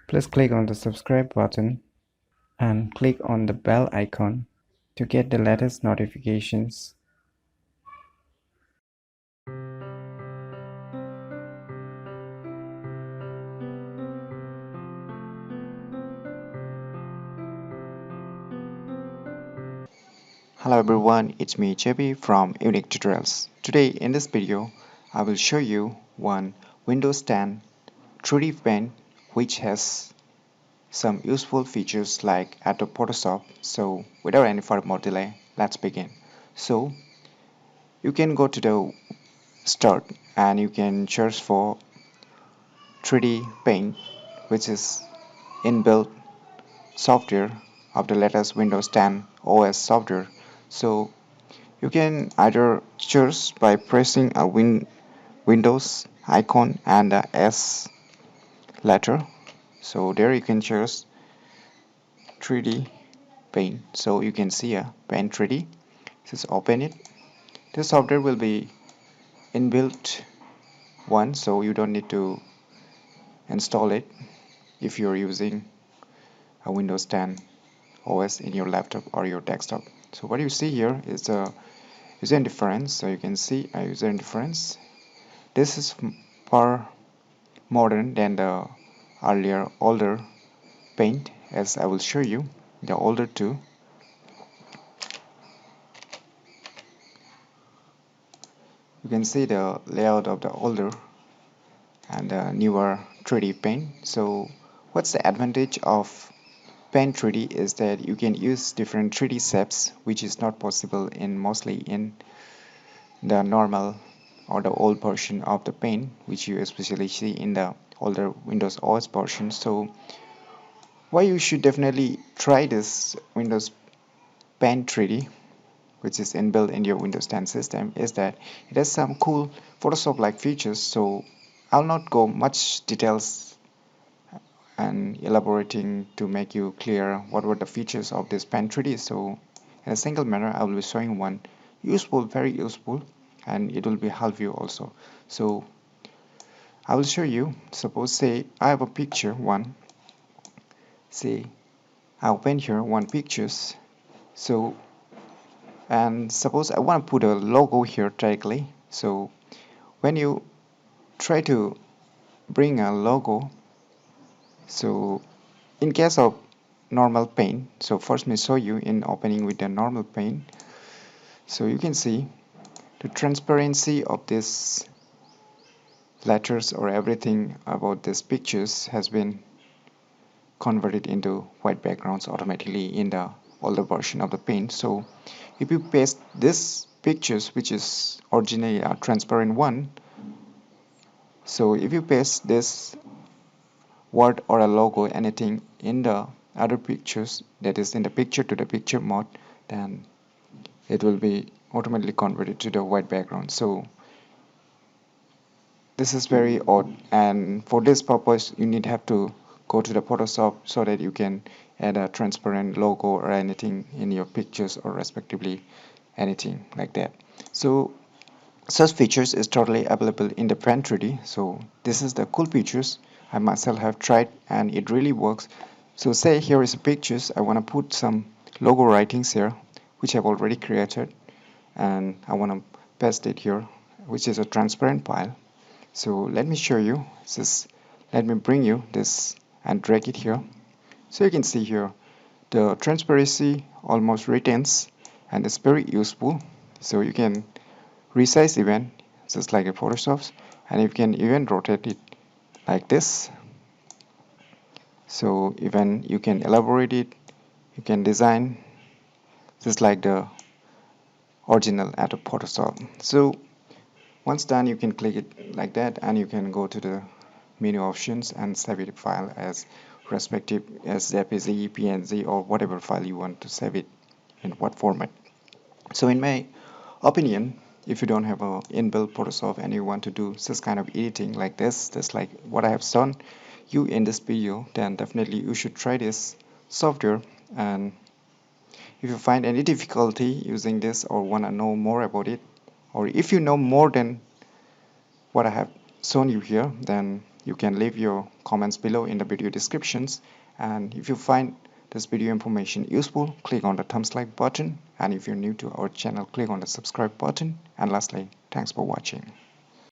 Please click on the subscribe button and click on the bell icon to get the latest notifications. Hello everyone, it's me JB from UniqueTutorials. Today in this video, I will show you one Windows 10 3D Paint which has some useful features like Adobe Photoshop. So without any further more delay, let's begin. So you can go to the start and you can search for 3D Paint, which is inbuilt software of the latest Windows 10 OS software. So you can either choose by pressing a Windows icon and the S letter. So there you can choose 3D Paint. So you can see a Paint 3D. Just open it. This software will be inbuilt one, so you don't need to install it if you're using a Windows 10 OS in your laptop or your desktop. So what you see here is a user interface. So you can see a user interface. This is far modern than the earlier older Paint, as I will show you the older two. You can see the layout of the older and the newer 3D Paint. So what's the advantage of Paint 3D is that you can use different 3D shapes, which is not possible in mostly in the normal or the old version of the Paint, which you especially see in the older Windows OS version. So why you should definitely try this Windows Paint 3D, which is inbuilt in your Windows 10 system, is that it has some cool Photoshop-like features. So I'll not go much details and elaborating to make you clear what were the features of this Paint 3D. So in a single manner, I will be showing one useful, very useful, and it will be help you also. So I will show you. Suppose say I have a picture one. Say I open here one pictures. So and suppose I want to put a logo here directly. So when you try to bring a logo, so in case of normal Paint, so first let me show you in opening with the normal Paint. So you can see the transparency of this letters or everything about these pictures has been converted into white backgrounds automatically in the older version of the Paint. So if you paste this pictures, which is originally a transparent one, so if you paste this word or a logo, anything in the other pictures, that is in the picture to the picture mode, then it will be automatically converted to the white background. So this is very odd, and for this purpose you need have to go to the Photoshop so that you can add a transparent logo or anything in your pictures or respectively anything like that. So such features is totally available in the Paint 3D. So this is the cool features I myself have tried and it really works. So say here is pictures, I want to put some logo writings here which I've already created, and I want to paste it here, which is a transparent file. So let me show you this. Let me bring you this and drag it here. So you can see here the transparency almost retains and it's very useful. So you can resize even just like a Photoshop, and you can even rotate it like this. So even you can elaborate it, you can design just like the original Adobe Photoshop. So once done, you can click it like that and you can go to the menu options and save it file as respective as JPG, PNG or whatever file you want to save it in what format. So in my opinion, if you don't have a inbuilt Photoshop and you want to do this kind of editing like this, just like what I have shown you in this video, then definitely you should try this software. And if you find any difficulty using this or want to know more about it, or if you know more than what I have shown you here, then You can leave your comments below in the video descriptions, and if you find this video information useful, click on the thumbs like button, and if you're new to our channel, click on the subscribe button. And lastly, thanks for watching.